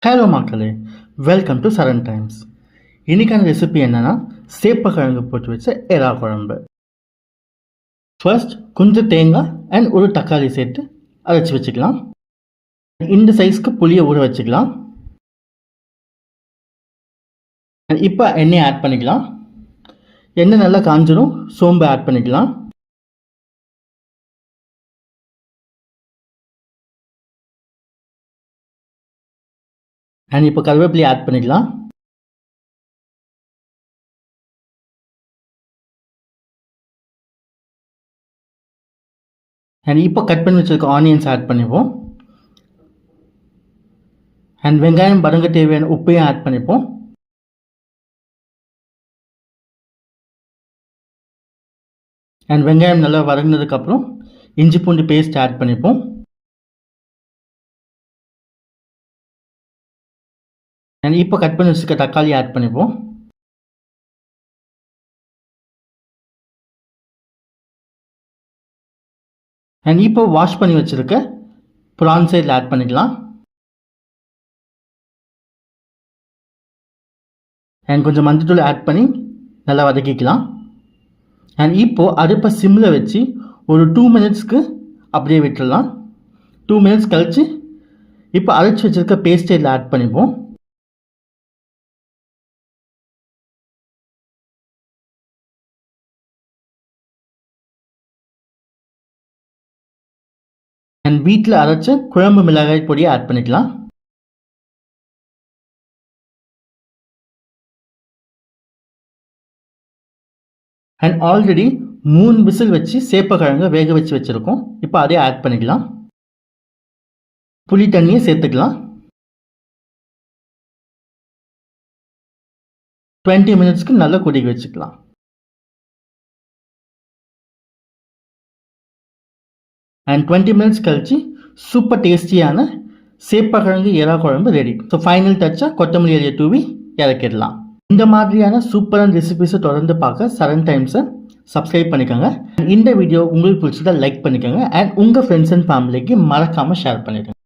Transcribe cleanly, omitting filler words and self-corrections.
Hello மக்களே, welcome to Charan times. இன்றைக்கான recipe என்னென்னா சேப்பக்கிழங்கு போட்டு வச்ச எறா குழம்பு. ஃபர்ஸ்ட் கொஞ்சம் தேங்காய் அண்ட் ஒரு தக்காளி சேர்த்து அரைச்சி வச்சுக்கலாம். இந்த சைஸ்க்கு புளியை ஊற வச்சுக்கலாம். இப்போ எண்ணெய் ஆட் பண்ணிக்கலாம். எண்ணெய் நல்லா காஞ்சிடும். சோம்பு ஆட் பண்ணிக்கலாம். அண்ட் இப்போ கருவேப்பிலையை ஆட் பண்ணிக்கலாம். அண்ட் இப்போ கட் பண்ணி வச்சுருக்க ஆனியன்ஸ் ஆட் பண்ணிப்போம். அண்ட் வெங்காயம் வதங்க தேவையான உப்பையும் ஆட் பண்ணிப்போம். அண்ட் வெங்காயம் நல்லா வதங்கினதுக்கப்புறம் இஞ்சி பூண்டு பேஸ்ட் ஆட் பண்ணிப்போம். அண்ட் இப்போ கட் பண்ணி வச்சுருக்க தக்காளி ஆட் பண்ணிப்போம். அண்ட் இப்போ வாஷ் பண்ணி வச்சுருக்க ப்ரான் சைடில் ஆட் பண்ணிக்கலாம். அண்ட் கொஞ்சம் மஞ்சத்தூள் ஆட் பண்ணி நல்லா வதக்கிக்கலாம். அண்ட் இப்போது அடுப்பை சிம்மில் வச்சு ஒரு 2 மினிட்ஸ்க்கு அப்படியே விட்டுடலாம். 2 மினிட்ஸ் கழித்து இப்போ அரைச்சி வச்சுருக்க பேஸ்ட் இதில் ஆட் பண்ணிப்போம். அண்ட் வீட்டில் அரைச்ச குழம்பு மிளகாய் பொடியை ஆட் பண்ணிக்கலாம். அண்ட் ஆல்ரெடி 3 விசில் வச்சு சேப்பக்கிழங்க வேக வச்சு வச்சுருக்கோம். இப்போ அதே ஆட் பண்ணிக்கலாம். புளி தண்ணியை சேர்த்துக்கலாம். 20 மினிட்ஸ்க்கு நல்லா கொதிக்க வச்சுக்கலாம். அண்ட் 20 மினிட்ஸ் கழிச்சு சூப்பர் டேஸ்டியான சேப்பக்கிழங்கு எறா குழம்பு ரெடி. ஸோ ஃபைனல் டச்சாக கொத்தமல்லி இலையை தூவி இறக்கிடலாம். இந்த மாதிரியான சூப்பரான ரெசிபிஸை தொடர்ந்து பார்க்க சரண் டைம்ஸை சப்ஸ்கிரைப் பண்ணிக்கோங்க. இந்த வீடியோ உங்களுக்கு பிடிச்சதா லைக் பண்ணிக்கோங்க. அண்ட் உங்கள் ஃப்ரெண்ட்ஸ் அண்ட் ஃபேமிலிக்கு மறக்காமல் ஷேர் பண்ணிடுங்க.